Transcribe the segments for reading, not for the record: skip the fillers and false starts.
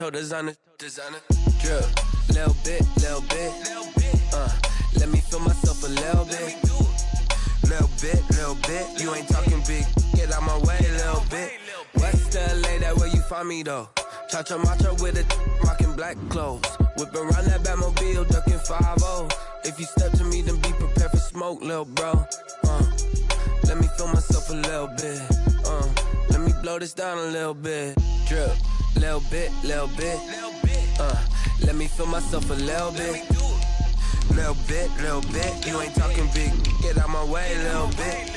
Designer, drip, little bit, let me feel myself a little bit, little bit, you ain't talking big, get out my way, little bit, West LA, that where you find me though, cha-cha matcha with a rockin' black clothes, whip around that Batmobile, ducking 5-0, if you step to me, then be prepared for smoke, little bro, let me feel myself a little bit, let me blow this down a little bit, drip. Little bit, let me feel myself a little bit, you ain't talking big, get out my way, little bit.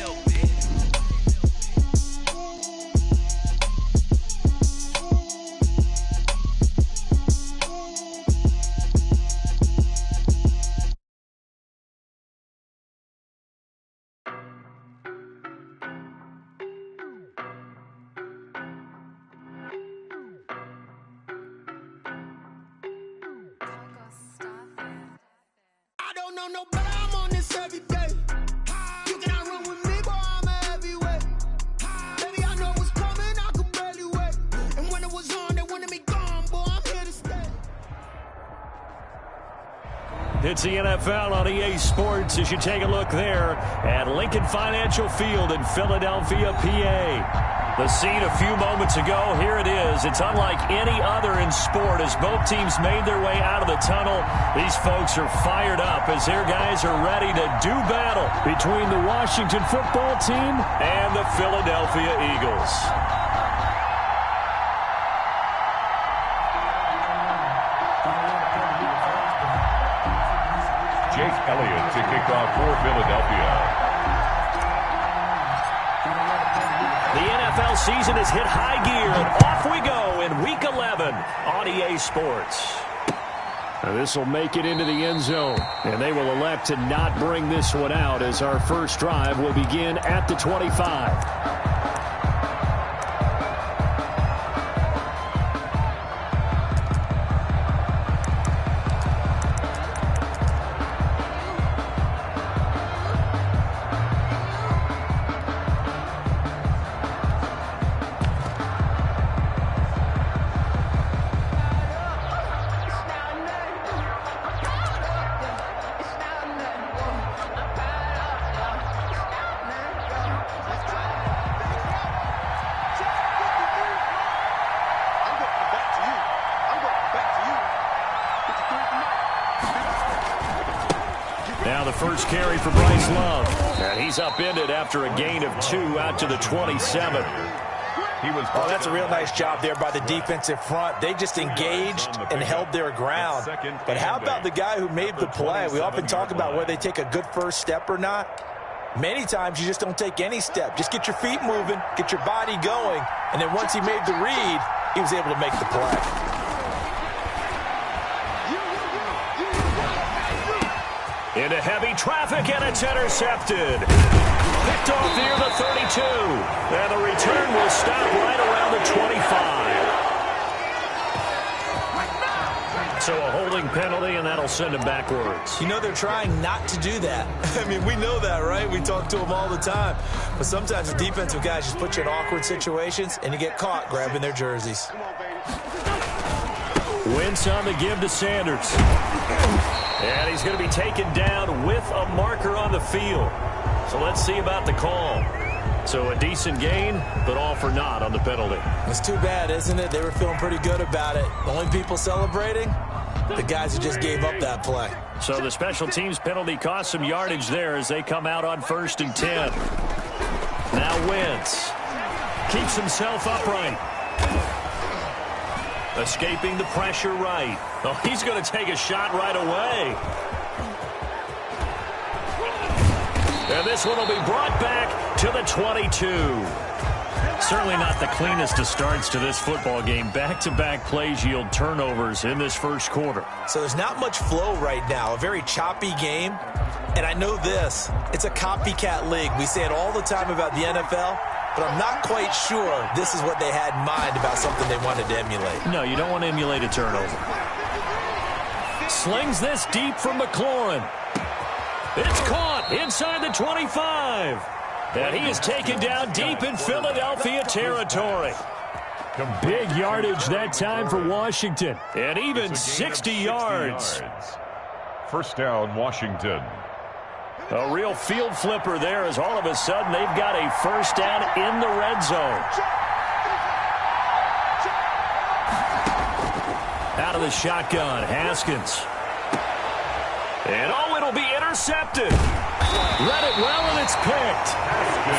It's the NFL on EA Sports as you take a look there at Lincoln Financial Field in Philadelphia, PA. The scene a few moments ago, here it is. It's unlike any other in sport as both teams made their way out of the tunnel. These folks are fired up as their guys are ready to do battle between the Washington football team and the Philadelphia Eagles. Jake Elliott to kick off for Philadelphia. The NFL season has hit high gear, and off we go in Week 11 on EA Sports. This will make it into the end zone, and they will elect to not bring this one out as our first drive will begin at the 25. Now the first carry for Bryce Love. And he's upended after a gain of 2 out to the 27. Oh, that's a real nice job there by the defensive front. They just engaged and held their ground. But how about the guy who made the play? We often talk about whether they take a good first step or not. Many times you just don't take any step. Just get your feet moving, get your body going, and then once he made the read, he was able to make the play. Into heavy traffic, and it's intercepted. Picked off near the 32. And the return will stop right around the 25. So a holding penalty, and that'll send him backwards. You know, they're trying not to do that. I mean, we know that, right? We talk to them all the time. But sometimes the defensive guys just put you in awkward situations, and you get caught grabbing their jerseys. Wentz on the give to Sanders. And he's going to be taken down with a marker on the field. So let's see about the call. So a decent gain, but all for naught on the penalty. It's too bad, isn't it? They were feeling pretty good about it. The only people celebrating, the guys who just gave up that play. So the special teams penalty cost some yardage there as they come out on 1st and 10. Now Wentz keeps himself upright. Escaping the pressure right. Oh, he's going to take a shot right away. And this one will be brought back to the 22. Certainly not the cleanest of starts to this football game. Back-to-back plays yield turnovers in this first quarter. So there's not much flow right now. A very choppy game. And I know this. It's a copycat league. We say it all the time about the NFL. But I'm not quite sure this is what they had in mind about something they wanted to emulate. No, you don't want to emulate a turnover. Slings this deep from McLaurin. It's caught inside the 25. And he is taken down deep in Philadelphia territory. Big yardage that time for Washington. And even 60 yards. First down, Washington. A real field flipper there as all of a sudden they've got a first down in the red zone. Out of the shotgun, Haskins. And it'll be intercepted. Read it well, and it's picked.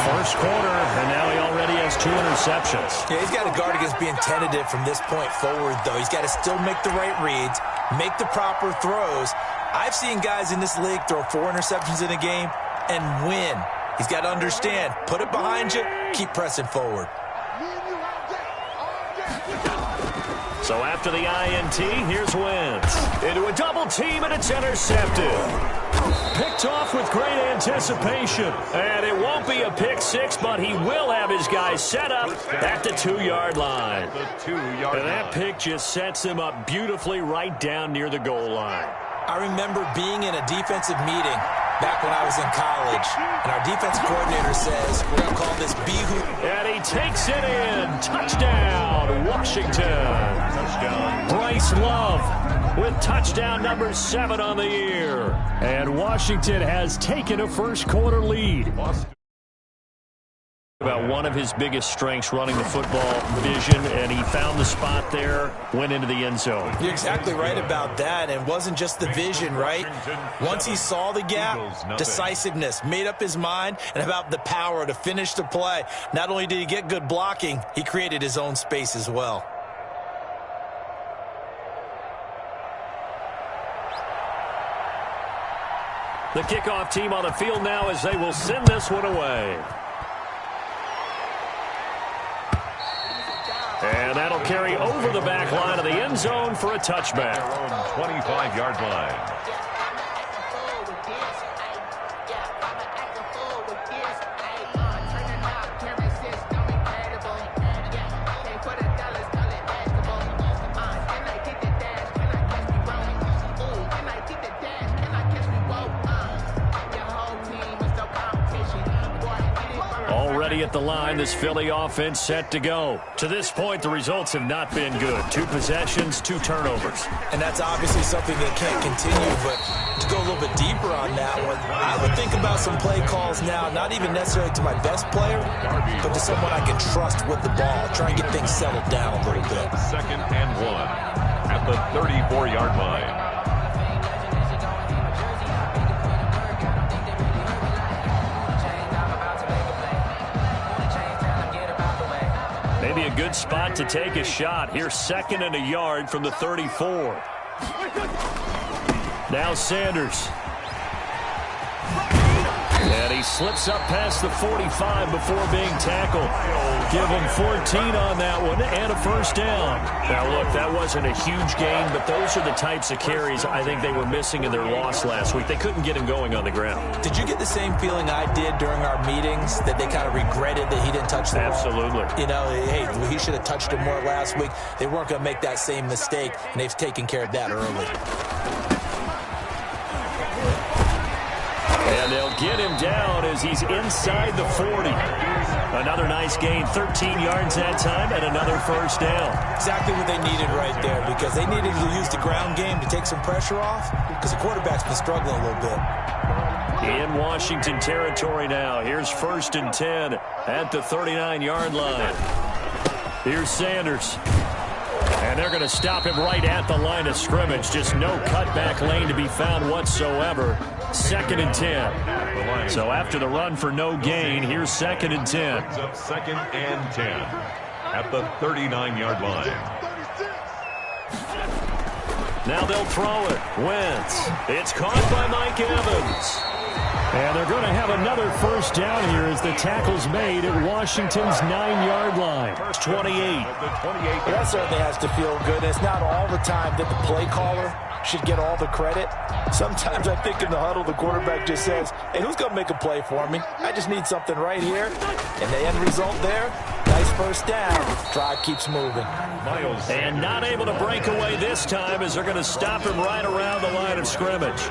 First quarter, and now he already has 2 interceptions. Yeah, he's got to guard against being tentative from this point forward, though. He's got to still make the right reads, make the proper throws. I've seen guys in this league throw 4 interceptions in a game and win. He's got to understand, put it behind you, keep pressing forward. So after the INT, here's Wentz. Into a double team, and it's intercepted. Picked off with great anticipation. And it won't be a pick 6, but he will have his guys set up at the 2-yard line. And that pick just sets him up beautifully right down near the goal line. I remember being in a defensive meeting back when I was in college, and our defensive coordinator says, we're going to call this B-Hoop. And he takes it in. Touchdown, Washington. Touchdown. Bryce Love with touchdown number 7 on the year. And Washington has taken a first quarter lead. About one of his biggest strengths, running the football, vision, and he found the spot there, went into the end zone. You're exactly right about that. And it wasn't just the vision, right? Once he saw the gap, decisiveness, made up his mind, and about the power to finish the play. Not only did he get good blocking, he created his own space as well. The kickoff team on the field now as they will send this one away. And that'll carry over the back line of the end zone for a touchback. 25-yard line. At the line, this Philly offense set to go. To this point, the results have not been good. 2 possessions, 2 turnovers. And that's obviously something that can't continue, but to go a little bit deeper on that one, I would think about some play calls now, not even necessarily to my best player, but to someone I can trust with the ball. Try and get things settled down a little bit. 2nd and 1 at the 34-yard line. Maybe a good spot to take a shot. Here's 2nd and a yard from the 34. Now Sanders. And he slips up past the 45 before being tackled. Give him 14 on that one and a first down. Now, look, that wasn't a huge gain, but those are the types of carries I think they were missing in their loss last week. They couldn't get him going on the ground. Did you get the same feeling I did during our meetings, that they kind of regretted that he didn't touch the ball? Absolutely. You know, hey, he should have touched it more last week. They weren't going to make that same mistake, and they've taken care of that early. And they'll get him down as he's inside the 40. Another nice gain, 13 yards that time, and another first down. Exactly what they needed right there, because they needed to use the ground game to take some pressure off, because the quarterback's been struggling a little bit. In Washington territory now. Here's 1st and 10 at the 39-yard line. Here's Sanders. And they're going to stop him right at the line of scrimmage. Just no cutback lane to be found whatsoever. 2nd and 10. So after the run for no gain, here's 2nd and 10. 2nd and 10 at the 39-yard line. Now they'll throw it. Wentz. It's caught by Mike Evans. And they're going to have another first down here as the tackle's made at Washington's 9-yard line. 28. Well, that certainly has to feel good. It's not all the time that the play caller should get all the credit. Sometimes I think in the huddle, the quarterback just says, hey, who's going to make a play for me? I just need something right here. And the end result there, nice first down. Drive keeps moving. And not able to break away this time as they're going to stop him right around the line of scrimmage.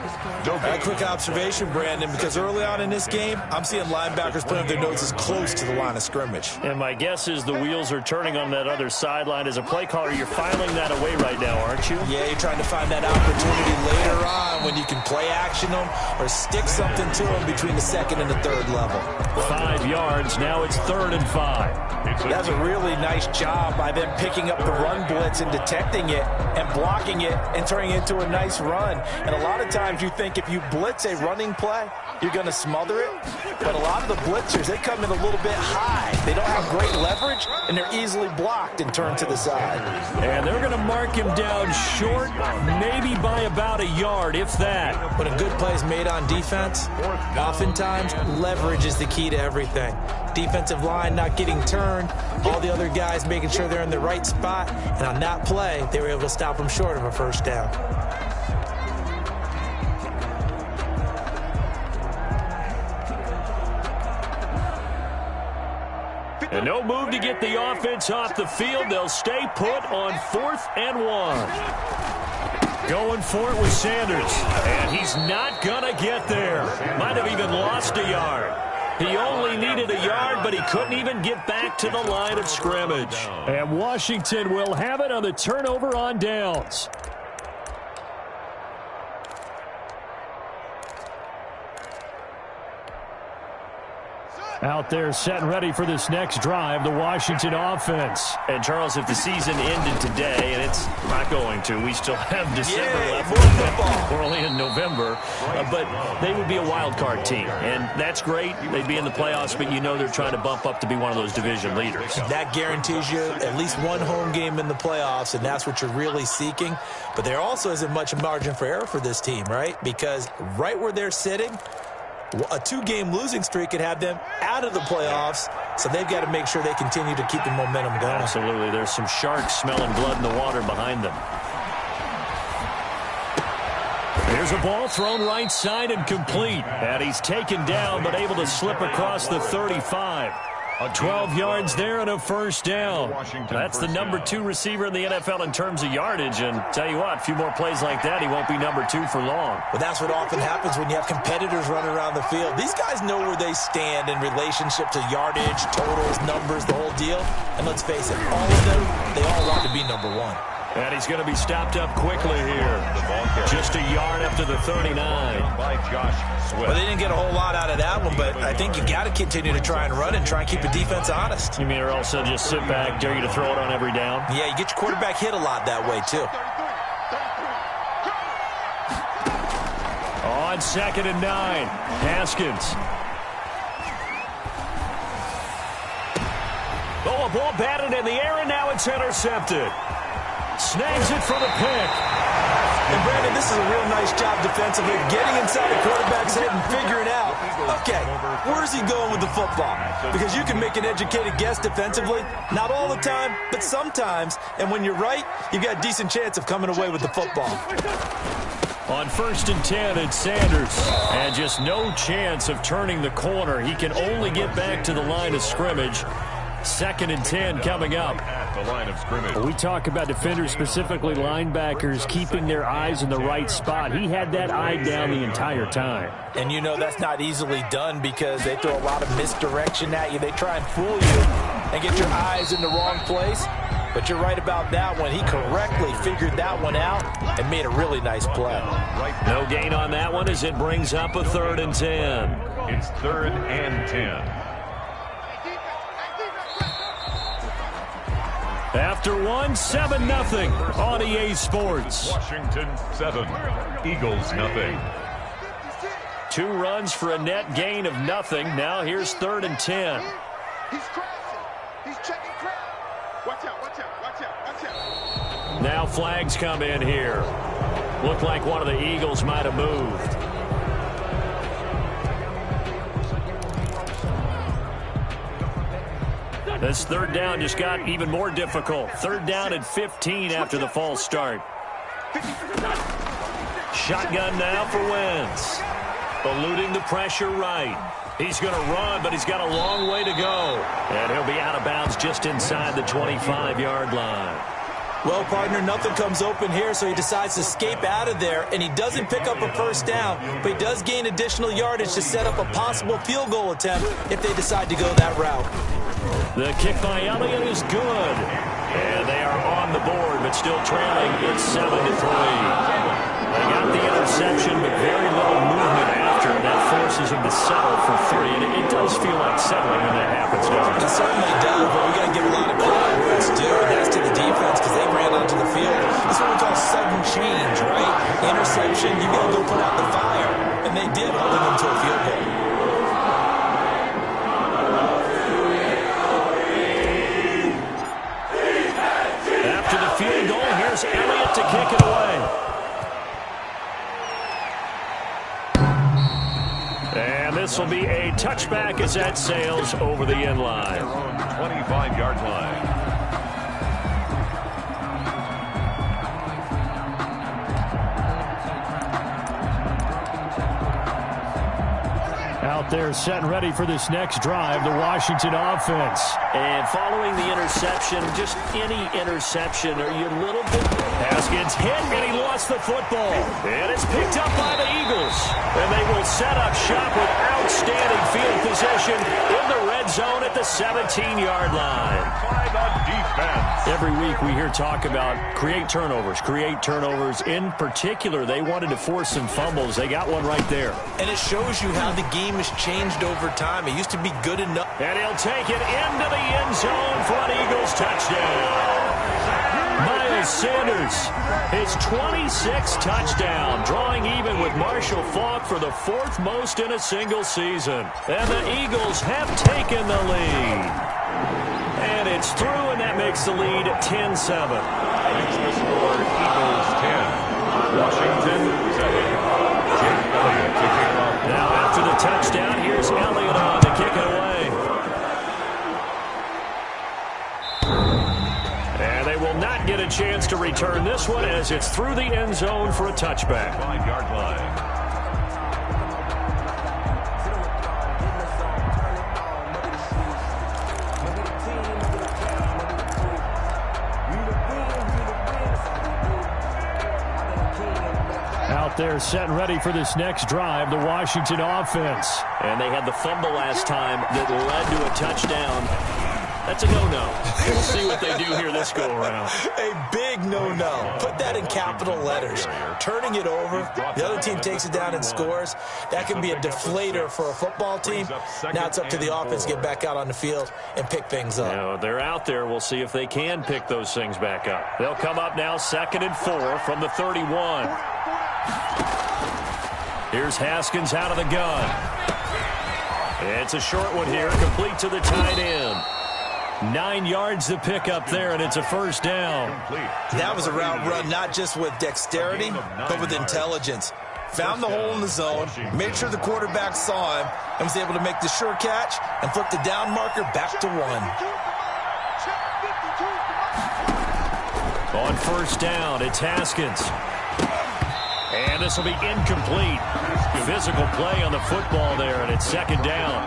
A quick observation, Brandon, because early on in this game, I'm seeing linebackers putting their noses close to the line of scrimmage. And my guess is the wheels are turning on that other sideline. As a play caller, you're filing that away right now, aren't you? Yeah, you're trying to find that opportunity later on when you can play action them or stick something to them between the second and the third level. 5 yards. Now it's 3rd and 5. That's a really nice job by them picking up the run blitz and detecting it and blocking it and turning it into a nice run. And a lot of times you think if you blitz a running play, you're going to smother it. But a lot of the blitzers, they come in a little bit high. They don't have great leverage, and they're easily blocked and turned to the side. And they're going to mark him down short, maybe by about a yard, if that. When a good play is made on defense, oftentimes leverage is the key to everything. Defensive line not getting turned, all the other guys making sure they're in the right spot, and on that play, they were able to stop them short of a first down. And no move to get the offense off the field. They'll stay put on 4th and 1. Going for it with Sanders. And he's not going to get there. Might have even lost a yard. He only needed a yard, but he couldn't even get back to the line of scrimmage. And Washington will have it on the turnover on downs. Out there set and ready for this next drive, the Washington offense. And, Charles, if the season ended today, and it's not going to, we still have December left. We're only in November. But they would be a wild card team, and that's great. They'd be in the playoffs, but you know they're trying to bump up to be one of those division leaders. That guarantees you at least one home game in the playoffs, and that's what you're really seeking. But there also isn't much margin for error for this team, right? Because right where they're sitting, a 2-game losing streak could have them out of the playoffs, so they've got to make sure they continue to keep the momentum going. Absolutely. There's some sharks smelling blood in the water behind them. Here's a ball thrown right side and complete. And he's taken down, but able to slip across the 35. 12 yards there and a first down. That's the number 2 receiver in the NFL in terms of yardage. And tell you what, a few more plays like that, he won't be number 2 for long. Well, that's what often happens when you have competitors running around the field. These guys know where they stand in relationship to yardage, totals, numbers, the whole deal. And let's face it, all of them, they all want to be number 1. And he's going to be stopped up quickly here. Just a yard up to the 39. Well, they didn't get a whole lot out of that one, but I think you got to continue to try and run and try and keep the defense honest. You mean or also just sit back, dare you to throw it on every down? Yeah, you get your quarterback hit a lot that way, too. On 2nd and 9, Haskins. Oh, a ball batted in the air, and now it's intercepted. Snags it for the pick. And, Brandon, this is a real nice job defensively, getting inside the quarterback's head and figuring out, okay, where's he going with the football? Because you can make an educated guess defensively, not all the time, but sometimes. And when you're right, you've got a decent chance of coming away with the football. On 1st and 10, it's Sanders. And just no chance of turning the corner. He can only get back to the line of scrimmage. 2nd and 10 coming up. The line of scrimmage. We talk about defenders, specifically linebackers, keeping their eyes in the right spot. He had that eye down the entire time. And you know that's not easily done because they throw a lot of misdirection at you. They try and fool you and get your eyes in the wrong place. But you're right about that one. He correctly figured that one out and made a really nice play. No gain on that one as it brings up a 3rd and 10. It's 3rd and 10. After 7-0 on EA Sports. Washington 7, Eagles nothing. 2 runs for a net gain of nothing. Now here's 3rd and 10. He's crashing. He's checking crowd. Watch out, watch out, watch out, watch out. Now flags come in here. Looked like one of the Eagles might have moved. This 3rd down just got even more difficult. 3rd down and 15 after the false start. Shotgun now for Wentz. Eluding the pressure right. He's going to run, but he's got a long way to go. And he'll be out of bounds just inside the 25-yard line. Well, partner, nothing comes open here, so he decides to escape out of there, and he doesn't pick up a first down, but he does gain additional yardage to set up a possible field goal attempt if they decide to go that route. The kick by Elliott is good, and they are on the board, but still trailing. It's 7-3. They got the interception, but very little movement after, and that forces him to settle for 3, and it does feel like settling when that happens, doesn't it? It certainly does, but we got to give a lot of credit where it's due, and that's to the defense because they ran onto the field. This is what we call sudden change, right? Interception, you got to go put out the fire, and they did, holding them to a field goal. After the field goal, here's Elliott to kick it away. And this will be a touchback as that sails over the end line. 25-yard line. Out there set and ready for this next drive, the Washington offense. And following the interception, just any interception, are you a little bit... Haskins hit, and he lost the football. And it's picked up by the Eagles. And they will set up shop with outstanding field position in the red zone at the 17-yard line. By the defense. Every week we hear talk about create turnovers. In particular, they wanted to force some fumbles. They got one right there. And it shows you how the game has changed over time. It used to be good enough. And he'll take it into the end zone for an Eagles touchdown. Miles Sanders, his 26th touchdown, drawing even with Marshall Faulk for the 4th most in a single season. And the Eagles have taken the lead. And it's through, and that makes the lead 10-7. Makes the score Eagles 10. Washington 7. Jake Elliott to kick off. Now after the touchdown, here's Elliott on to kick it away. And they will not get a chance to return this one as it's through the end zone for a touchback. 5-yard line. Out there set and ready for this next drive, the Washington offense. And they had the fumble last time that led to a touchdown. That's a no-no. We'll see what they do here this go-around. A big no-no. Put that in capital letters. Turning it over, the other team takes it down and scores. That can be a deflator for a football team. Now it's up to the offense to get back out on the field and pick things up. You know, they're out there. We'll see if they can pick those things back up. They'll come up now 2nd and 4 from the 31. Here's Haskins out of the gun. It's a short one here, complete to the tight end. 9 yards to pick up there, and it's a first down. That was a route run not just with dexterity, but with intelligence. Found the hole in the zone, made sure the quarterback saw him, and was able to make the sure catch and flip the down marker back to 1. On first down, it's Haskins. And this will be incomplete. Physical play on the football there, and it's 2nd down.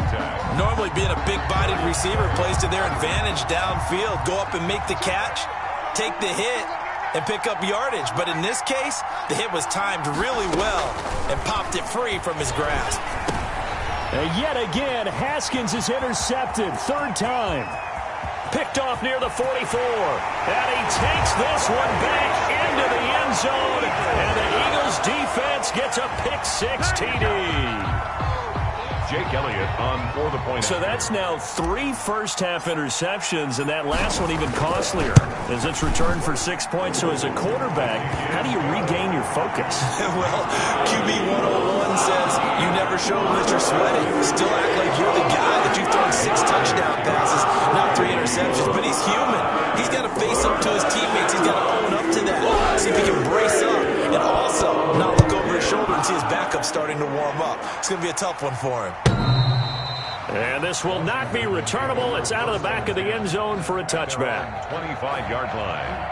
Normally being a big-bodied receiver plays to their advantage downfield. Go up and make the catch, take the hit, and pick up yardage. But in this case, the hit was timed really well and popped it free from his grasp. And yet again, Haskins is intercepted. 3rd time. Picked off near the 44. And he takes this one back into the end zone. And the Eagles defense gets a pick-6 TD. Jake Elliott on for the point. So that's now 3 first-half interceptions, and that last one even costlier as it's returned for 6 points. So as a quarterback, how do you regain your focus? Well, QB 101 says you never show them that you're sweating. Still act like you're the guy that you've thrown 6 touchdown passes, not 3 interceptions. But he's human. He's got to face up to his teammates. He's got to own up to that. See if he can brace up and also not look over his shoulder and see his backup starting to warm up. It's going to be a tough one for him. And this will not be returnable. It's out of the back of the end zone for a touchback. 25-yard line.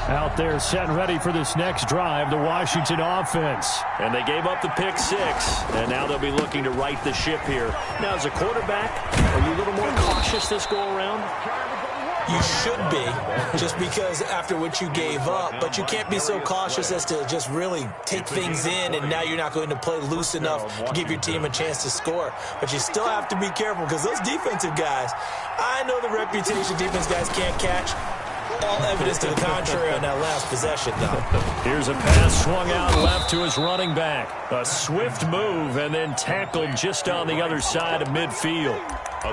Out up there setting ready for this next drive, the Washington offense. And they gave up the pick 6, and now they'll be looking to right the ship here. Now, as a quarterback, are you a little more cautious this go-around? You should be, just because after what you gave up, but you can't be so cautious as to just really take things in, and now you're not going to play loose enough to give your team a chance to score. But you still have to be careful, because those defensive guys, I know the reputation defense guys can't catch. All evidence to the contrary on that last possession, though. Here's a pass swung out left to his running back. A swift move and then tackled just on the other side of midfield.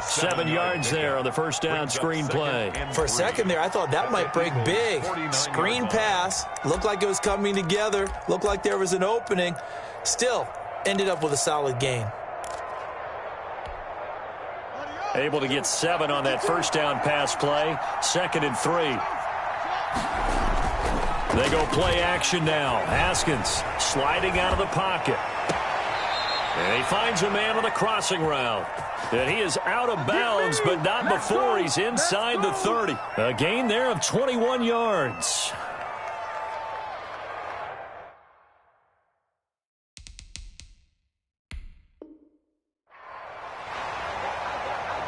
7 yards there on the first down screen play. For a second there, I thought that might break big. Screen pass. Looked like it was coming together. Looked like there was an opening. Still, ended up with a solid gain. Able to get 7 on that first down pass play. 2nd and 3. They go play action now. Haskins sliding out of the pocket. And he finds a man on the crossing route. And he is out of bounds, but not before he's inside the 30. A gain there of 21 yards.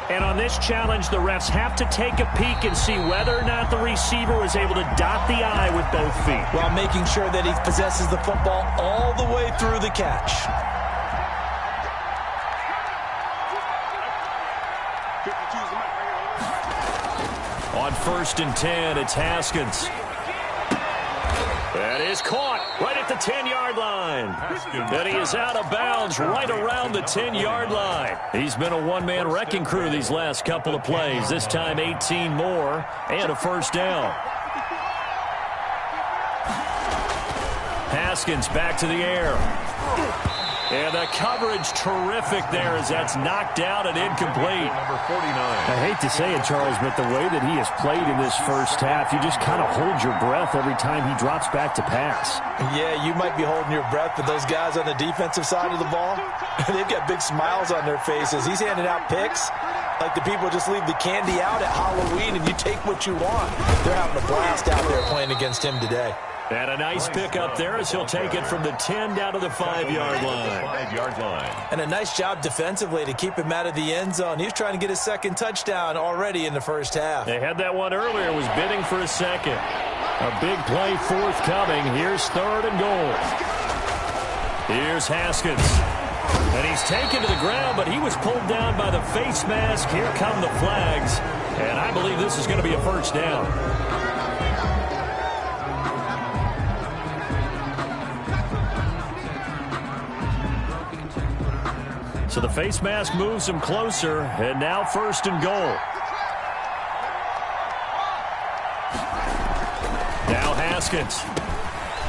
And on this challenge, the refs have to take a peek and see whether or not the receiver was able to dot the I with both feet, while making sure that he possesses the football all the way through the catch. On 1st and 10, it's Haskins. That is caught right at the 10-yard line. And he is out of bounds right around the 10-yard line. He's been a one-man wrecking crew these last couple of plays. This time 18 more and a first down. Haskins back to the air. And the coverage terrific there as that's knocked out and incomplete. Number 49. I hate to say it, Charles, but the way that he has played in this first half, you just kind of hold your breath every time he drops back to pass. Yeah, you might be holding your breath, but those guys on the defensive side of the ball, they've got big smiles on their faces. He's handing out picks like the people just leave the candy out at Halloween and you take what you want. They're having a blast out there playing against him today. And a nice pick up there as he'll take it from the 10 down to the 5-yard line. 5-yard line. And a nice job defensively to keep him out of the end zone. He was trying to get his 2nd touchdown already in the first half. They had that one earlier, was bidding for a 2nd. A big play forthcoming. Here's 3rd and goal. Here's Haskins. And he's taken to the ground, but he was pulled down by the face mask. Here come the flags. And I believe this is going to be a first down. So the face mask moves him closer, and now 1st and goal. Now Haskins.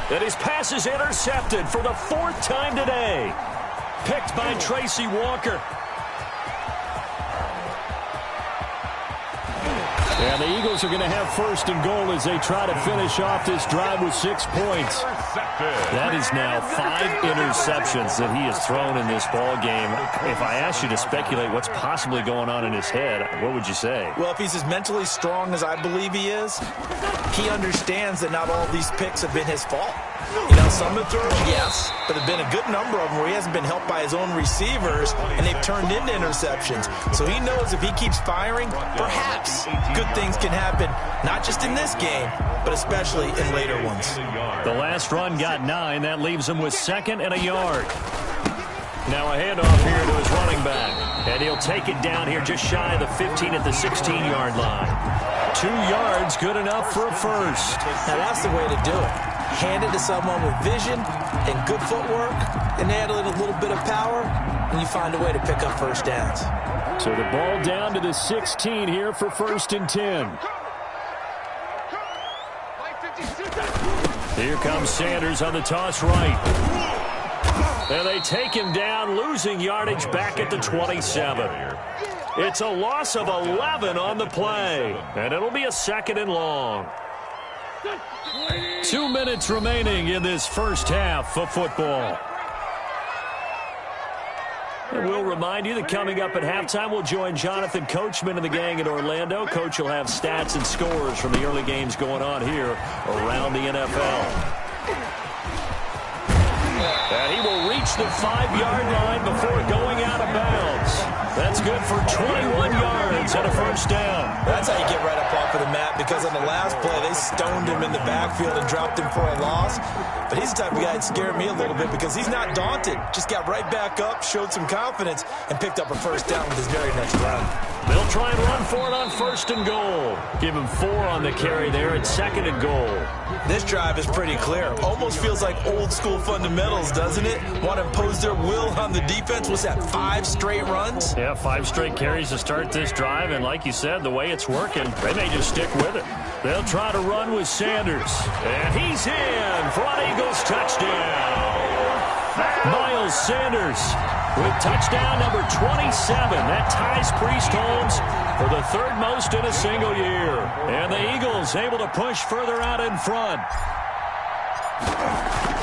And his pass is intercepted for the 4th time today. Picked by Tracy Walker. And the Eagles are going to have 1st and goal as they try to finish off this drive with 6 points. That is now 5 interceptions that he has thrown in this ball game. If I asked you to speculate what's possibly going on in his head, what would you say? Well, if he's as mentally strong as I believe he is, he understands that not all these picks have been his fault. You know, some have thrown, yes, but there have been a good number of them where he hasn't been helped by his own receivers, and they've turned into interceptions. So he knows if he keeps firing, perhaps good things can happen, not just in this game, but especially in later ones. The last run got 9. That leaves him with 2nd and a yard. Now a handoff here to his running back. And he'll take it down here just shy of the 15 at the 16-yard line. 2 yards, good enough for a first. Now that's the way to do it. Hand it to someone with vision and good footwork, and add a little bit of power, and you find a way to pick up first downs. So the ball down to the 16 here for 1st and 10. Here comes Sanders on the toss right. And they take him down, losing yardage back at the 27. It's a loss of 11 on the play, and it'll be a 2nd and long. 2 minutes remaining in this first half of football. And we'll remind you that coming up at halftime, we'll join Jonathan Coachman and the gang in Orlando. Coach will have stats and scores from the early games going on here around the NFL. And he will reach the 5-yard line before going out of bounds. That's good for 21 yards and a first down. That's how you get right up off of the mat, because on the last play, they stoned him in the backfield and dropped him for a loss. But he's the type of guy that scared me a little bit because he's not daunted. Just got right back up, showed some confidence, and picked up a first down with his very next run. They'll try and run for it on 1st and goal. Give him 4 on the carry there at 2nd and goal. This drive is pretty clear. Almost feels like old school fundamentals, doesn't it? Want to impose their will on the defense. What's that, 5 straight runs? Yeah, 5 straight carries to start this drive. And like you said, the way it's working, they may just stick with it. They'll try to run with Sanders. And he's in for an Eagles touchdown. Miles Sanders with touchdown number 27. That ties Priest Holmes for the 3rd most in a single year. And the Eagles able to push further out in front.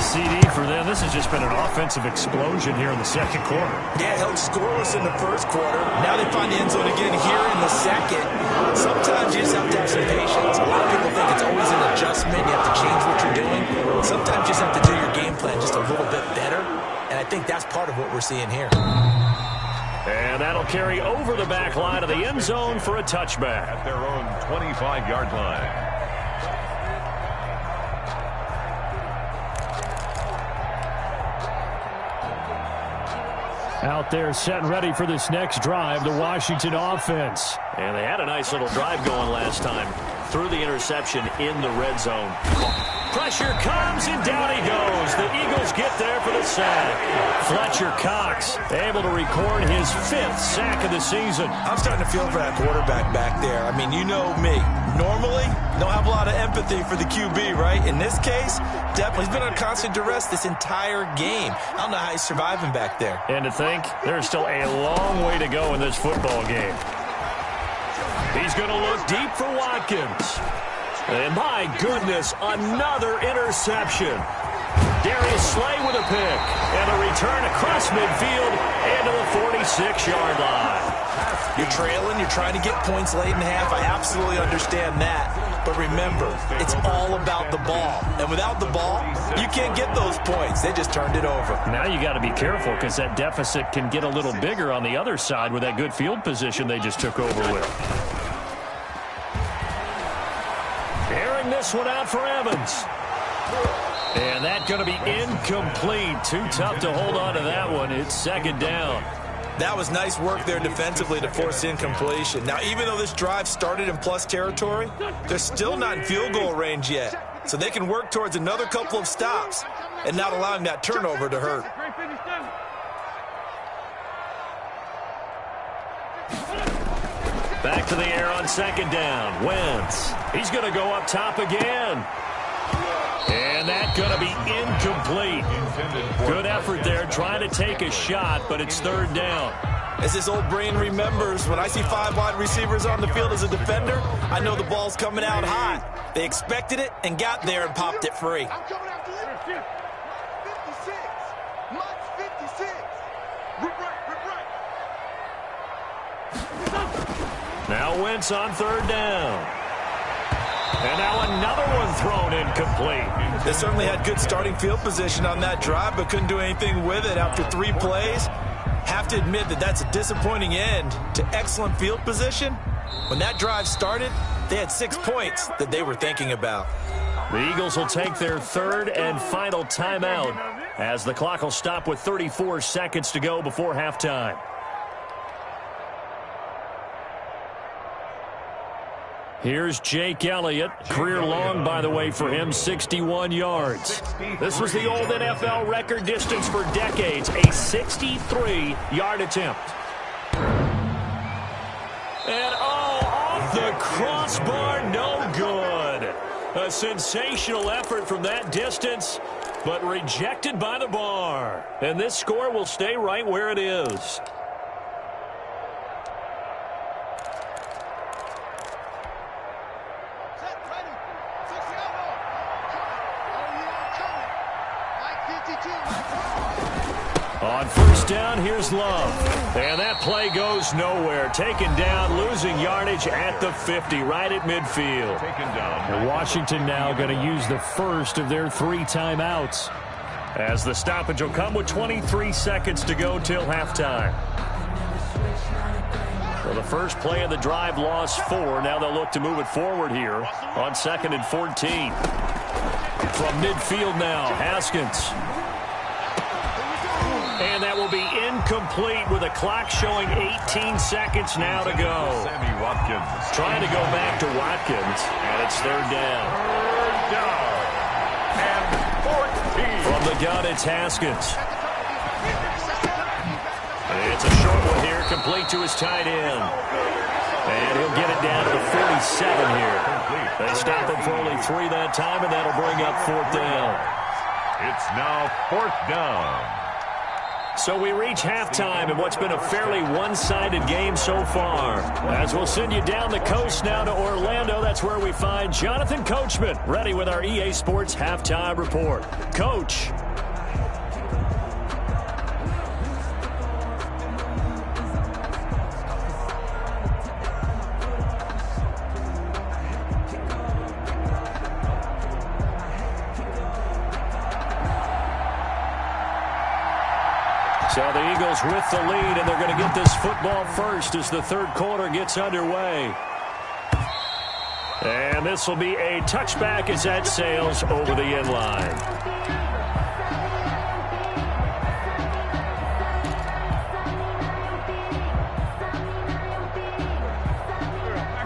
CD for them. This has just been an offensive explosion here in the 2nd quarter. Yeah, held scoreless in the 1st quarter. Now they find the end zone again here in the 2nd. Sometimes you just have to have some patience. A lot of people think it's always an adjustment. You have to change what you're doing. Sometimes you just have to do your game plan just a little bit better. And I think that's part of what we're seeing here. And that'll carry over the back line of the end zone for a touchback. At their own 25-yard line. Out there set and ready for this next drive, the Washington offense. And they had a nice little drive going last time. Threw the interception in the red zone. Pressure comes, and down he goes. The Eagles get there for the sack. Fletcher Cox able to record his 5th sack of the season. I'm starting to feel for that quarterback back there. I mean, you know me. Normally, don't have a lot of empathy for the QB, right? In this case, definitely. He's been under constant duress this entire game. I don't know how he's surviving back there. And to think, there's still a long way to go in this football game. He's going to look deep for Watkins. And my goodness, another interception. Darius Slay with a pick. And a return across midfield into the 46-yard line. You're trailing, you're trying to get points late in half. I absolutely understand that. But remember, it's all about the ball. And without the ball, you can't get those points. They just turned it over. Now you got to be careful because that deficit can get a little bigger on the other side with that good field position they just took over with. Airing this one out for Evans. And that's going to be incomplete. Too tough to hold on to that one. It's 2nd down. That was nice work there defensively to force incompletion. Now, even though this drive started in plus territory, they're still not in field goal range yet. So they can work towards another couple of stops and not allowing that turnover to hurt. Back to the air on 2nd down. Wentz. He's going to go up top again. And that's going to be incomplete. Good effort there trying to take a shot, but it's 3rd down. As his old brain remembers, when I see 5 wide receivers on the field as a defender, I know the ball's coming out hot. They expected it and got there and popped it free. I'm coming after you. 56. Mike's 56. Rip right. Now Wentz on 3rd down. And now another one thrown incomplete. They certainly had good starting field position on that drive, but couldn't do anything with it after 3 plays. Have to admit that that's a disappointing end to excellent field position. When that drive started, they had 6 points that they were thinking about. The Eagles will take their 3rd and final timeout as the clock will stop with 34 seconds to go before halftime. Here's Jake Elliott. Career long, by the way, for him, 61 yards. This was the old NFL record distance for decades, a 63-yard attempt. And, off the crossbar, no good. A sensational effort from that distance, but rejected by the bar. And this score will stay right where it is. On first down, here's Love. And that play goes nowhere. Taken down, losing yardage at the 50, right at midfield. Taken down. And Washington now going to use the first of their 3 timeouts, as the stoppage will come with 23 seconds to go till halftime. So the first play of the drive lost 4. Now they'll look to move it forward here on 2nd and 14. From midfield now, Haskins. And that will be incomplete with a clock showing 18 seconds now to go. Sammy Watkins. Trying to go back to Watkins, and it's 3rd down. 3rd down. And 14. From the gun, it's Haskins. It's a short one here, complete to his tight end. And he'll get it down to the 47 here. They stop him for only 3 that time, and that'll bring up 4th down. It's now 4th down. So we reach halftime in what's been a fairly one-sided game so far. As we'll send you down the coast now to Orlando, that's where we find Jonathan Coachman, ready with our EA Sports Halftime Report. Coach. So the Eagles with the lead, and they're going to get this football first as the 3rd quarter gets underway. And this will be a touchback as that sails over the end line.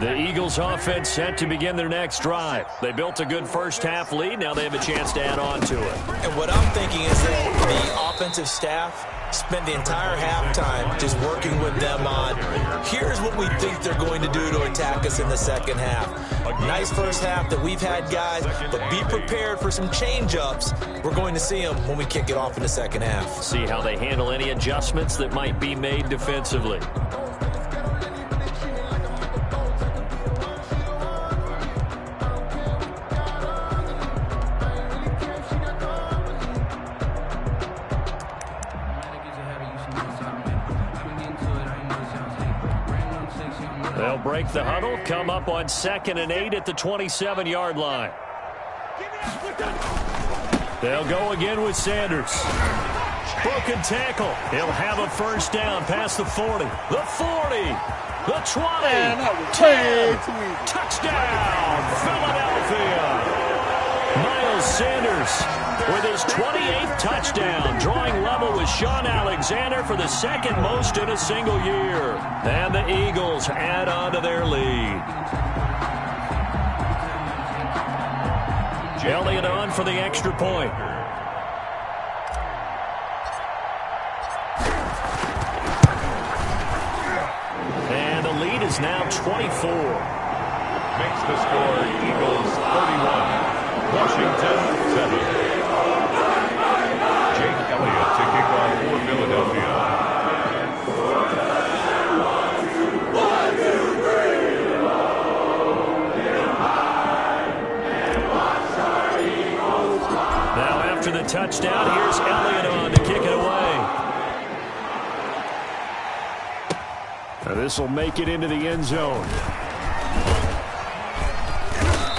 The Eagles offense set to begin their next drive. They built a good first half lead. Now they have a chance to add on to it. And what I'm thinking is that the offensive staff spent the entire halftime just working with them on, here's what we think they're going to do to attack us in the second half. Nice first half that we've had, guys, but be prepared for some change-ups. We're going to see them when we kick it off in the second half. See how they handle any adjustments that might be made defensively. They'll break the huddle, come up on 2nd and 8 at the 27-yard line. They'll go again with Sanders. Broken tackle. He'll have a first down past the 40. The 40. The 20. 10. Touchdown, Philadelphia. Miles Sanders with his 28th touchdown, drawing level with Sean Alexander for the 2nd most in a single year. And the Eagles add on to their lead. Elliott on for the extra point. And the lead is now 24. Makes the score Eagles 31. Washington 7. Jake Elliott to kick off for Philadelphia. Now after the touchdown, here's Elliott on to kick it away. Now this will make it into the end zone.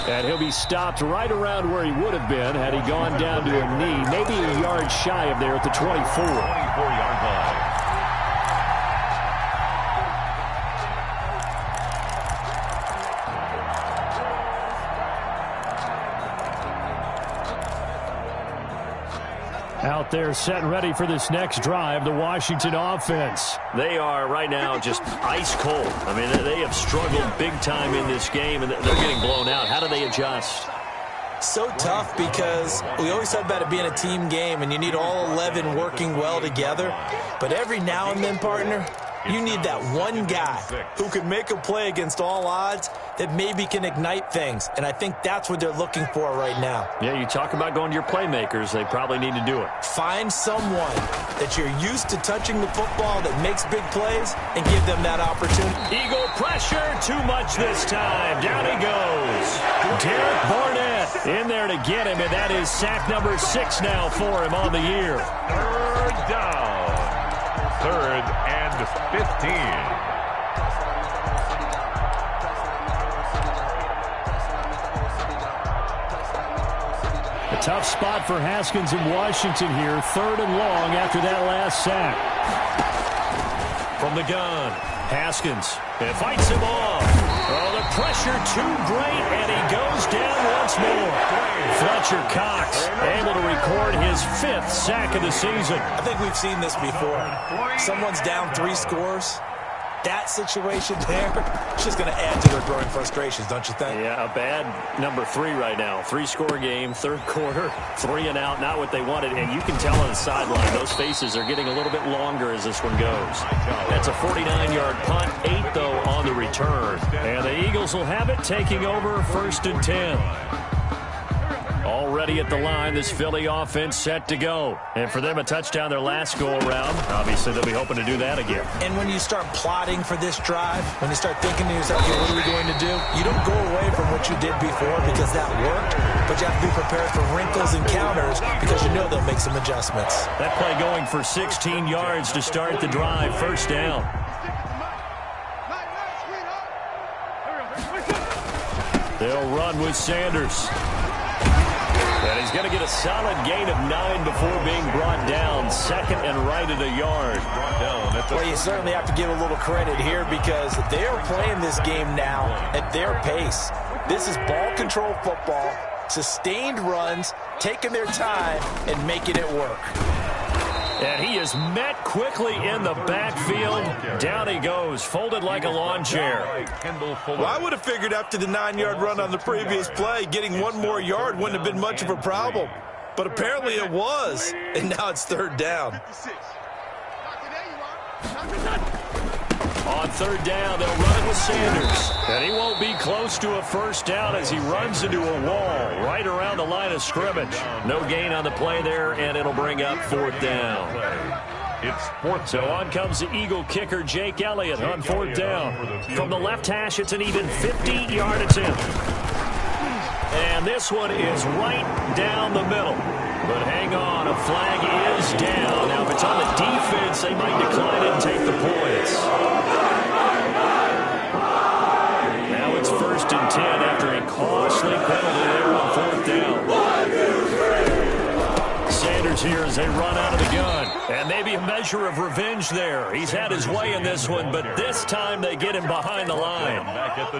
And he'll be stopped right around where he would have been had he gone down to a knee, maybe a yard shy of there at the 24. 24-yard line. Out there set and ready for this next drive, the Washington offense. They are right now just ice cold. I mean, they have struggled big time in this game, and they're getting blown out. How do they adjust? So tough because we always talk about it being a team game, and you need all 11 working well together. But every now and then, partner, You need that one guy who can make a play against all odds that maybe can ignite things, and I think that's what they're looking for right now. Yeah, you talk about going to your playmakers. They probably need to do it. Find someone that you're used to touching the football that makes big plays and give them that opportunity. Eagle pressure, too much this time. Down he goes. Derek Barnett in there to get him, and that is sack number 6 now for him on the year. Third down. 3rd and 15. A tough spot for Haskins in Washington here. 3rd and long after that last sack. From the gun, Haskins. It fights him off. Oh, the pressure too great, and he goes down once more. Fletcher Cox able to record his 5th sack of the season. I think we've seen this before. Someone's down 3 scores. That situation there, it's just going to add to their growing frustrations, don't you think? Yeah, a bad number 3 right now. 3-score game, 3rd quarter, 3 and out, not what they wanted. And you can tell on the sideline, those faces are getting a little bit longer as this one goes. That's a 49-yard punt, 8, though, on the return. And the Eagles will have it, taking over 1st and 10. Already at the line, this Philly offense set to go. And for them, a touchdown their last go-around. Obviously, they'll be hoping to do that again. And when you start plotting for this drive, when you start thinking to yourself, okay, what are we going to do? You don't go away from what you did before because that worked, but you have to be prepared for wrinkles and counters because you know they'll make some adjustments. That play going for 16 yards to start the drive. 1st down. They'll run with Sanders. And he's going to get a solid gain of 9 before being brought down. 2nd and right at a yard. Well, you certainly have to give a little credit here because they are playing this game now at their pace. This is ball control football, sustained runs, taking their time, and making it work. And he is met quickly in the backfield. Down he goes, folded like a lawn chair. Well, I would have figured after the 9-yard run on the previous play, getting 1 more yard wouldn't have been much of a problem. But apparently it was, and now it's 3rd down. On 3rd down, they'll run it with Sanders. And he won't be close to a 1st down as he runs into a wall right around the line of scrimmage. No gain on the play there, and it'll bring up 4th down. It's 4th. So on comes the Eagle kicker, Jake Elliott, on 4th down. From the left hash, it's an even 50-yard attempt. And this one is right down the middle. But hang on, a flag is down. Now, if it's on the defense, they might decline it and take the points. Now it's 1st and 10 after a costly penalty there on 4th down. Sanders here as they run out of the gun. And maybe a measure of revenge there. He's had his way in this one, but this time they get him behind the line.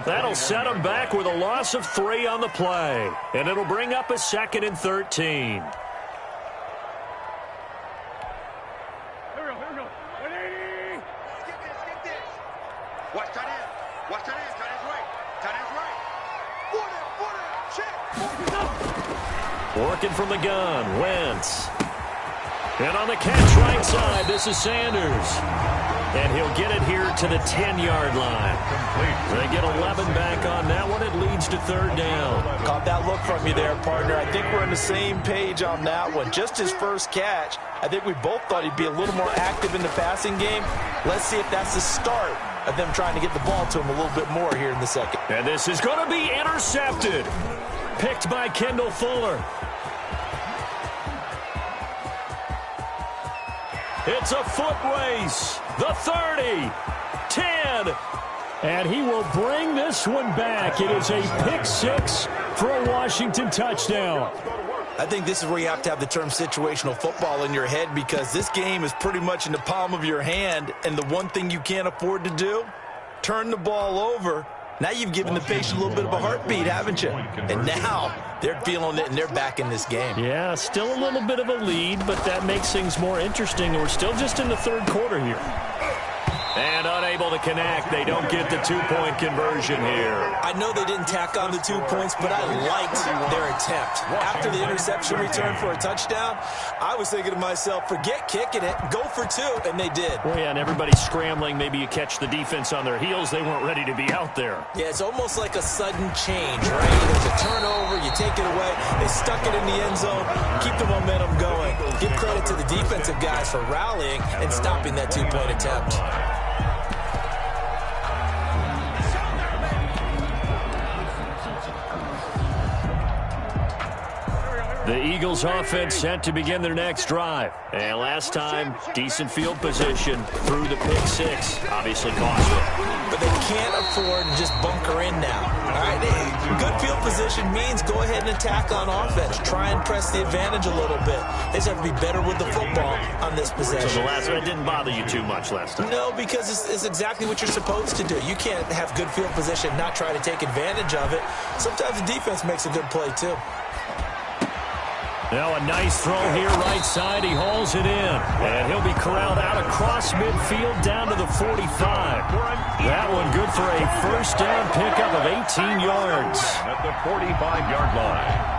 That'll set him back with a loss of 3 on the play. And it'll bring up a 2nd and 13. Watch tight end. Watch tight end. Tight end's right. Tight end's right. Check. Working from the gun, Wentz. And on the catch right side, this is Sanders. And he'll get it here to the 10-yard line. They get 11 back on that one. It leads to 3rd down. Caught that look from you there, partner. I think we're on the same page on that one. Just his first catch. I think we both thought he'd be a little more active in the passing game. Let's see if that's the start of them trying to get the ball to him a little bit more here in the 2nd. And this is going to be intercepted. Picked by Kendall Fuller. It's a foot race. The 30, 10, and he will bring this one back. It is a pick 6 for a Washington touchdown. I think this is where you have to have the term situational football in your head because this game is pretty much in the palm of your hand, and the one thing you can't afford to do, turn the ball over. Now you've given the patient a little bit of a heartbeat, haven't you? And now they're feeling it, and they're back in this game. Yeah, still a little bit of a lead, but that makes things more interesting. We're still just in the 3rd quarter here. And unable to connect. They don't get the 2-point conversion here. I know they didn't tack on the 2 points, but I liked their attempt. After the interception return for a touchdown, I was thinking to myself, forget kicking it, go for 2, and they did. Well, yeah, and everybody's scrambling. Maybe you catch the defense on their heels. They weren't ready to be out there. Yeah, it's almost like a sudden change, right? There's a turnover, you take it away. They stuck it in the end zone, keep the momentum going. Give credit to the defensive guys for rallying and stopping that 2-point attempt. The Eagles offense set to begin their next drive. And last time, decent field position through the pick 6. Obviously costly. But they can't afford to just bunker in now. All right, good field position means go ahead and attack on offense. Try and press the advantage a little bit. They just have to be better with the football on this possession. So the last one didn't bother you too much last time? No, because it's exactly what you're supposed to do. You can't have good field position, not try to take advantage of it. Sometimes the defense makes a good play, too. Now a nice throw here right side. He hauls it in. And he'll be corralled out across midfield down to the 45. That one good for a first down pickup of 18 yards. At the 45-yard line.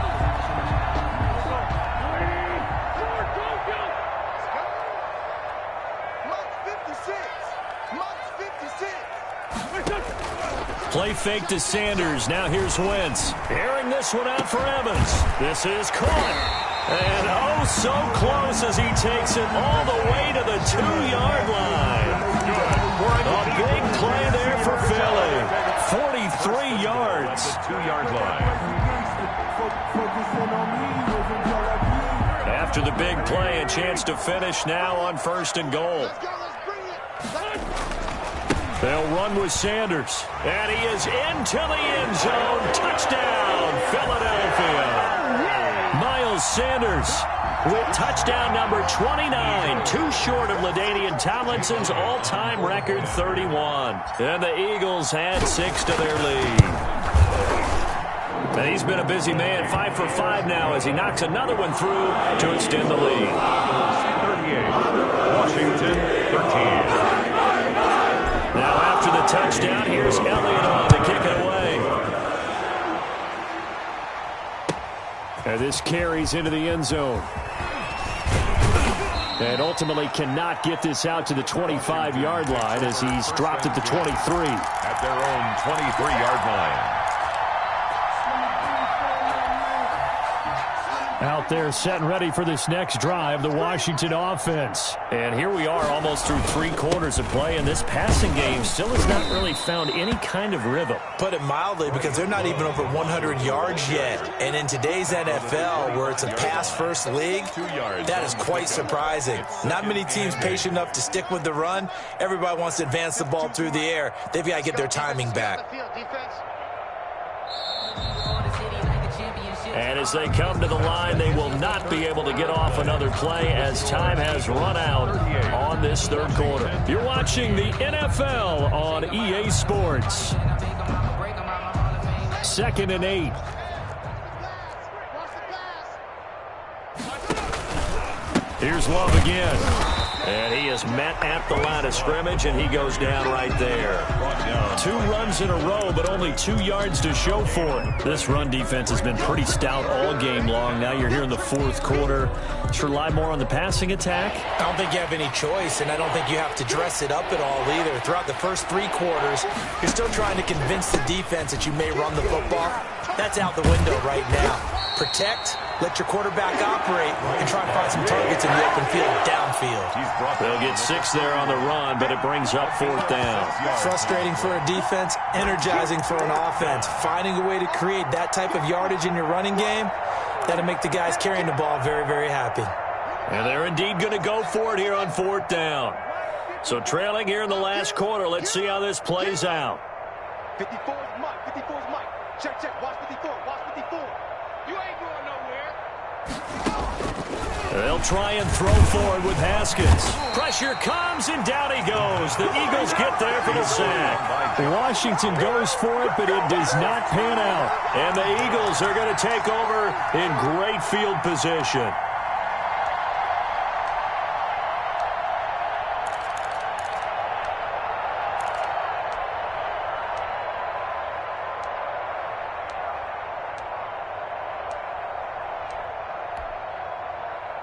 Play fake to Sanders. Now here's Wentz. Airing this one out for Evans. This is caught. And oh, so close as he takes it all the way to the 2-yard line. A big play there for Philly. 43 yards. 2-yard line. After the big play, a chance to finish now on 1st and goal. They'll run with Sanders. And he is into the end zone. Touchdown, Philadelphia. Miles Sanders with touchdown number 29. Too short of LaDainian Tomlinson's all-time record 31. And the Eagles add 6 to their lead. And he's been a busy man. 5 for 5 now as he knocks another one through to extend the lead. 38. Washington 13. Now after the touchdown, here's Elliott on to kick it away. And this carries into the end zone. And ultimately cannot get this out to the 25-yard line as he's dropped at the 23. At their own 23-yard line. Out there set and ready for this next drive, the Washington offense. And here we are almost through 3 quarters of play, and this passing game still has not really found any kind of rhythm. Put it mildly, because they're not even over 100 yards yet. And in today's NFL, where it's a pass-first league, that is quite surprising. Not many teams patient enough to stick with the run. Everybody wants to advance the ball through the air. They've got to get their timing back. And as they come to the line, they will not be able to get off another play as time has run out on this 3rd quarter. You're watching the NFL on EA Sports. 2nd and 8. Here's Love again. And he is met at the line of scrimmage, and he goes down right there. 2 runs in a row, but only 2 yards to show for it. This run defense has been pretty stout all game long. Now you're here in the 4th quarter. Just rely more on the passing attack. I don't think you have any choice, and I don't think you have to dress it up at all either. Throughout the first 3 quarters, you're still trying to convince the defense that you may run the football. That's out the window right now. Protect, let your quarterback operate, and try and find some targets in the open field, downfield. They'll get 6 there on the run, but it brings up 4th down. Frustrating for a defense, energizing for an offense. Finding a way to create that type of yardage in your running game, that'll make the guys carrying the ball very, very happy. And they're indeed going to go for it here on 4th down. So trailing here in the last quarter, let's see how this plays out. 54's Mike, 54's Mike. Check, check, watch 54, watch 54. You ain't going nowhere. They'll try and throw forward with Haskins. Pressure comes, and down he goes. The Eagles get there for the sack. Washington goes for it, but it does not pan out. And the Eagles are going to take over in great field position.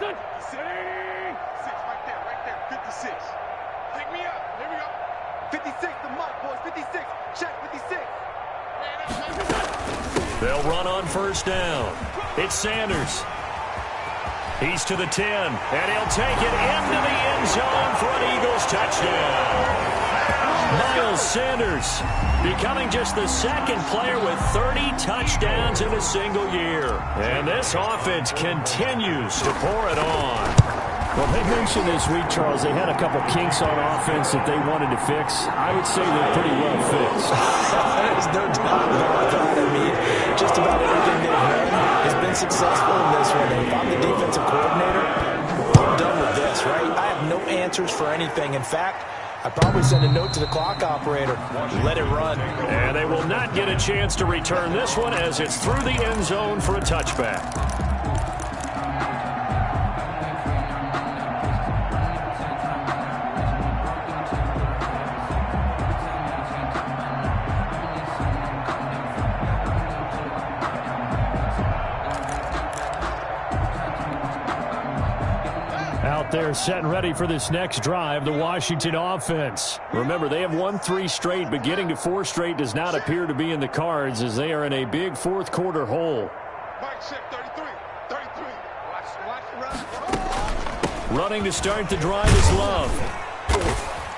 Right there. 56. Pick me up. Here we go. 56, the mark, boys. 56. Check 56. They'll run on first down. It's Sanders. He's to the 10, and he'll take it into the end zone for an Eagles touchdown. Miles Sanders becoming just the second player with 30 touchdowns in a single year. And this offense continues to pour it on. Well, they mentioned this week, Charles, they had a couple kinks on offense that they wanted to fix. I would say they're pretty well fixed. There's no doubt about that. I mean, just about everything they've done has been successful in this one. And if I'm the defensive coordinator, I'm done with this, right? I have no answers for anything. In fact, I'd probably send a note to the clock operator. Let it run. And they will not get a chance to return this one as it's through the end zone for a touchback. They're set and ready for this next drive, the Washington offense. Remember, they have won 3 straight, but getting to 4 straight does not appear to be in the cards as they are in a big fourth quarter hole. Mike, check 33. 33. Watch run. Running to start the drive is Love.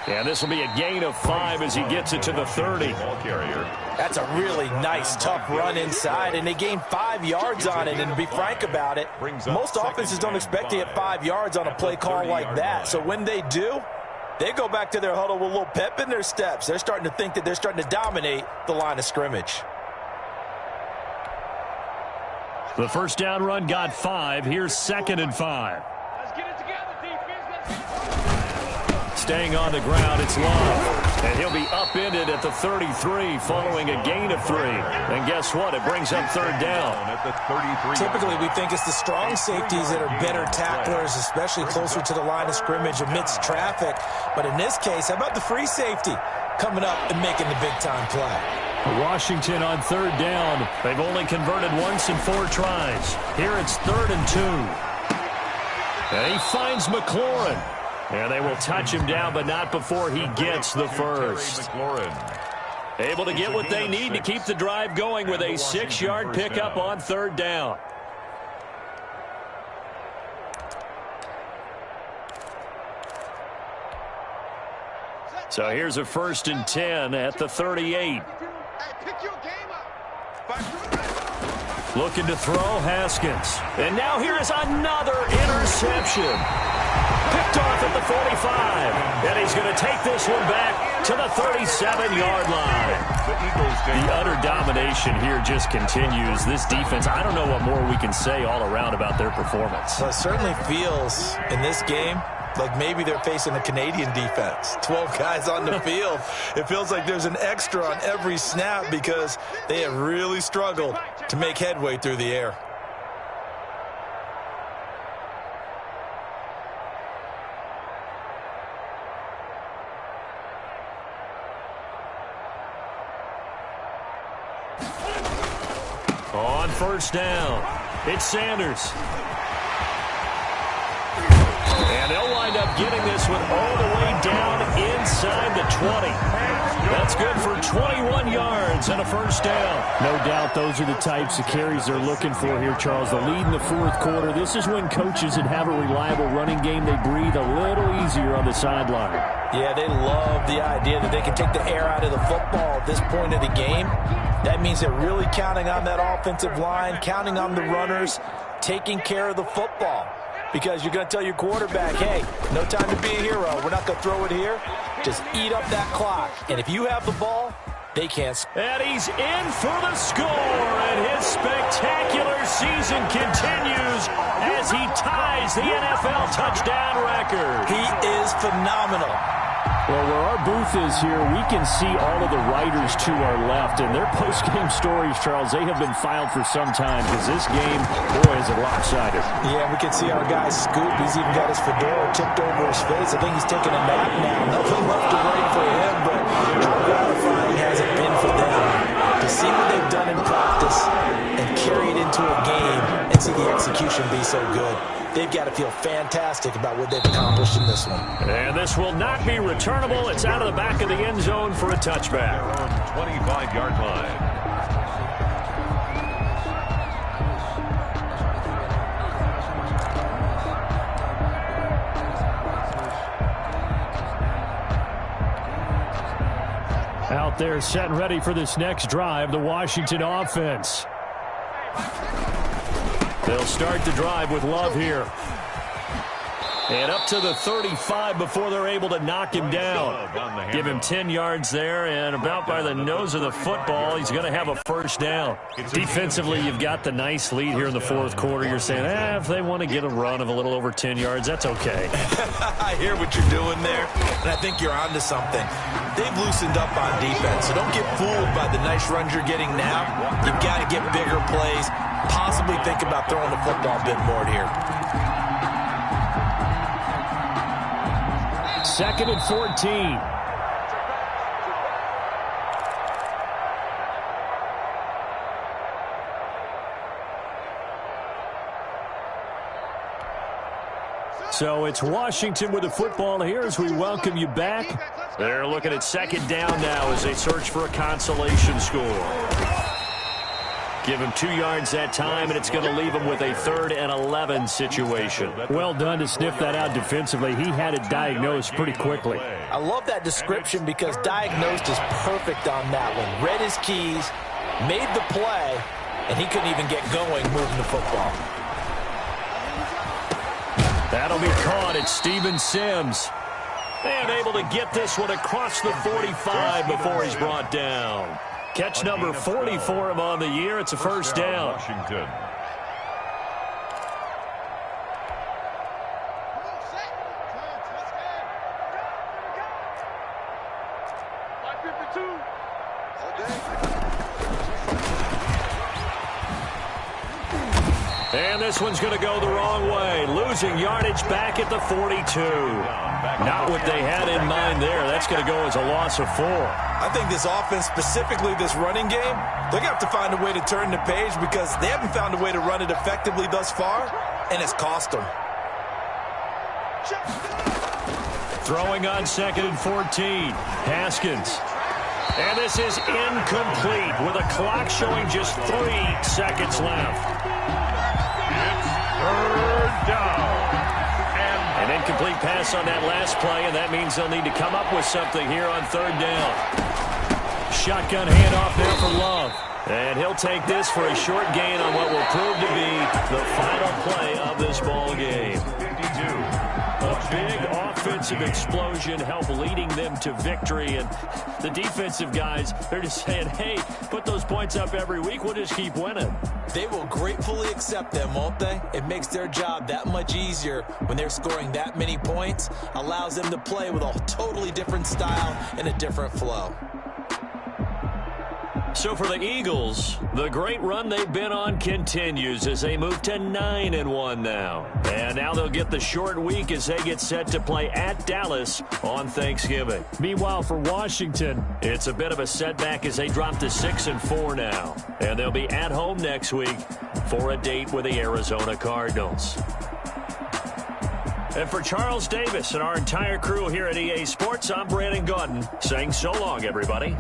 And this will be a gain of 5 as he gets it to the 30. That's a really nice, tough run inside, and they gained 5 yards on it. And to be frank about it, most offenses don't expect to get 5 yards on a play call like that. So when they do, they go back to their huddle with a little pep in their steps. They're starting to think that they're starting to dominate the line of scrimmage. The first down run got 5. Here's 2nd and 5. Let's get it together, defense. Let's get it. Staying on the ground, it's Love. And he'll be upended at the 33 following a gain of 3. And guess what? It brings up 3rd down. At the 33. Typically, we think it's the strong safeties that are better tacklers, especially closer to the line of scrimmage amidst traffic. But in this case, how about the free safety coming up and making the big-time play? Washington on 3rd down. They've only converted once in 4 tries. Here it's 3rd and 2. And he finds McLaurin. And they will touch him down, but not before he gets the first. Able to get what they need to keep the drive going with a 6-yard pickup on 3rd down. So here's a 1st and 10 at the 38. Hey, pick your game up. Looking to throw, Haskins. And now here is another interception. Picked off at the 45. And he's going to take this one back to the 37-yard line. The utter domination here just continues. This defense, I don't know what more we can say all around about their performance. Well, it certainly feels in this game like maybe they're facing a Canadian defense. 12 guys on the field. It feels like there's an extra on every snap because they have really struggled to make headway through the air. On first down, it's Sanders. And they'll wind up getting this one all the way down inside the 20. That's good for 21 yards and a first down. No doubt those are the types of carries they're looking for here, Charles. The lead in the fourth quarter. This is when coaches that have a reliable running game, they breathe a little easier on the sideline. Yeah, they love the idea that they can take the air out of the football at this point of the game. That means they're really counting on that offensive line, counting on the runners, taking care of the football. Because you're going to tell your quarterback, hey, no time to be a hero. We're not going to throw it here. Just eat up that clock. And if you have the ball, they can't. And he's in for the score. And his spectacular season continues as he ties the NFL touchdown record. He is phenomenal. Well, where our booth is here, we can see all of the writers to our left. And their post-game stories, Charles, they have been filed for some time because this game, boy, is it lopsided. Yeah, we can see our guy Scoop. He's even got his fedora tipped over his face. I think he's taking a nap now. Nothing left to wait for him, but how gratifying has it been for them to see what they've done in practice and carry it into a game and see the execution be so good. they've got to feel fantastic about what they've accomplished in this one. And this will not be returnable. It's out of the back of the end zone for a touchback. They're on 25-yard line. Out there set and ready for this next drive, the Washington offense. They'll start the drive with Love here. And up to the 35 before they're able to knock him down. Give him 10 yards there, and about by the nose of the football, he's going to have a first down. Defensively, you've got the nice lead here in the fourth quarter. You're saying, if they want to get a run of a little over 10 yards, that's okay. I hear what you're doing there, and I think you're onto something. They've loosened up on defense, so don't get fooled by the nice runs you're getting now. You've got to get bigger plays, possibly think about throwing the football a bit more here. 2nd and 14. So it's Washington with the football here as we welcome you back. They're looking at 2nd down now as they search for a consolation score. Give him 2 yards that time, and it's going to leave him with a 3rd and 11 situation. Well done to sniff that out defensively. He had it diagnosed pretty quickly. I love that description because diagnosed is perfect on that one. Read his keys, made the play, and he couldn't even get going moving the football. That'll be caught at Steven Sims. And able to get this one across the 45 before he's brought down. Catch number 40 for him on the year. It's a first down. Washington. And this one's going to go the wrong way. Losing yardage back at the 42. Not what they had in mind there. That's going to go as a loss of 4. I think this offense, specifically this running game, they're going to have to find a way to turn the page because they haven't found a way to run it effectively thus far, and it's cost them. Throwing on 2nd and 14. Haskins. And this is incomplete with a clock showing just 3 seconds left. It's 3rd down. An incomplete pass on that last play, and that means they'll need to come up with something here on 3rd down. Shotgun handoff now for Love. And he'll take this for a short gain on what will prove to be the final play of this ball game. 52. A big offensive explosion helped leading them to victory. And the defensive guys, they're just saying, hey, put those points up every week. We'll just keep winning. They will gratefully accept them, won't they? It makes their job that much easier when they're scoring that many points. Allows them to play with a totally different style and a different flow. So for the Eagles, the great run they've been on continues as they move to 9-1 now. And now they'll get the short week as they get set to play at Dallas on Thanksgiving. Meanwhile, for Washington, it's a bit of a setback as they drop to 6-4 now. And they'll be at home next week for a date with the Arizona Cardinals. And for Charles Davis and our entire crew here at EA Sports, I'm Brandon Gaudin saying so long, everybody.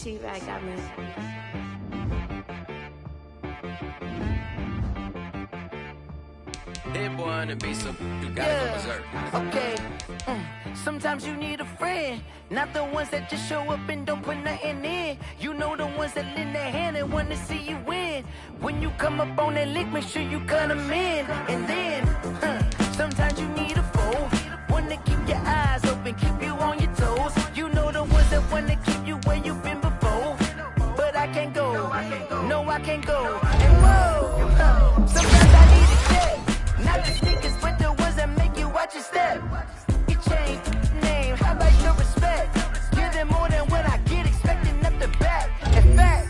T-Rag got me. Hit boy on the beat, so you gotta go berserk. Okay. Sometimes you need a friend, not the ones that just show up and don't put nothing in. You know the ones that lend their hand and want to see you win. When you come up on that lick, make sure you cut them in. And then, sometimes you need a foe, one to keep your eyes open, keep you on your toes. You know the ones that want to keep you where you've been before. But I can't go, no I can't go. And whoa, sometimes I need a check, not the sneakers, but the ones that make you watch your step. You change name, how about your respect? Give them more than what I get, expecting up the back. In fact,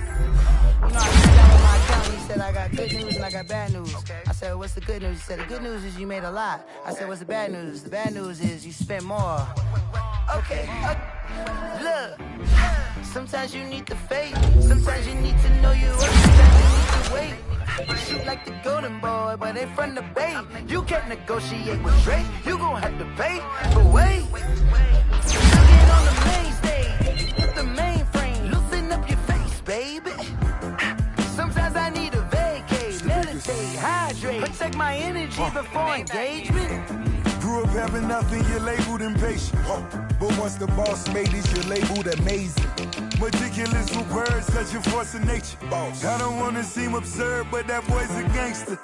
you know, I sat down with my accountant, he said I got good news and I got bad news. I said, what's the good news? He said, the good news is you made a lot. I said, what's the bad news? The bad news is you spent more. Okay, look, sometimes you need the faith, sometimes you need to know you work, sometimes you need to wait. You shoot like the golden boy, but they from the bay. You can't negotiate with Drake, you gon' have to pay. But wait, you get on the main stage, with the mainframe, loosen up your face, baby. Sometimes I need a vacate, meditate, hydrate, protect my energy before engagement. Grew up having nothing, you're labeled impatient. But once the boss made it, you're labeled amazing. Meticulous with words, such a force of nature. I don't wanna seem absurd, but that boy's a gangster.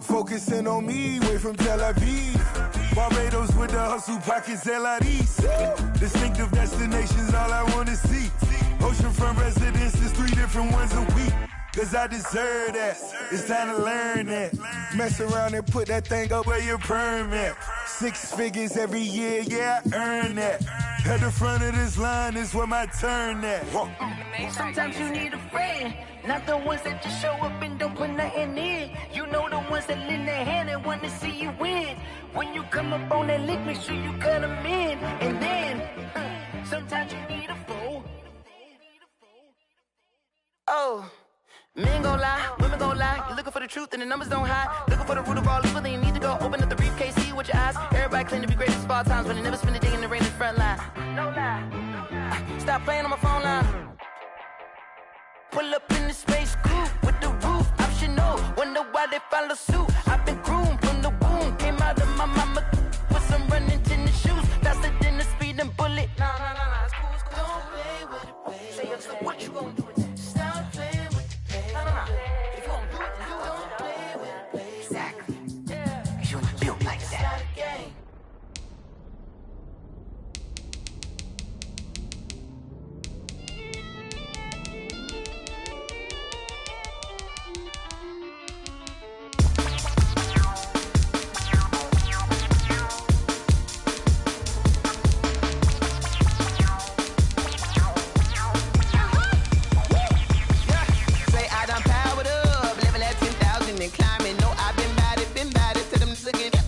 Focusing on me, way from Tel Aviv. Barbados with the hustle pockets, LIDs. Distinctive destinations, all I wanna see. Oceanfront residences, 3 different ones a week. Cause I deserve that, it's time to learn that. Mess around and put that thing up where your perm at. 6 figures every year, yeah, I earn that. At the front of this line is where my turn at. Sometimes you need a friend, not the ones that just show up and don't put nothing in. You know the ones that lend their hand and want to see you win. When you come up on that lick, make sure you cut them in. And then, sometimes you need a foe. Oh. Men gon' lie, women gon' lie. You're looking for the truth and the numbers don't hide. Looking for the root of all evil, then you need to go open up the briefcase, see with your eyes. Everybody claim to be greatest of all times, but they never spend a day in the rain in the front line. No lie. Stop playing on my phone line. Pull up in the space coupe with the roof optional. Wonder why they follow suit. I've been groomed from the womb. Came out of my mama with some running tennis shoes. Faster than the speeding bullet. Nah, it's cool, it's cool. Don't play with it, baby. Say so what you gon' do? Stop playing. If you don't do it, then you don't play with it, baby. Exactly. Cause you're not built like that. And climbing, no, I've been bad it to them niggas.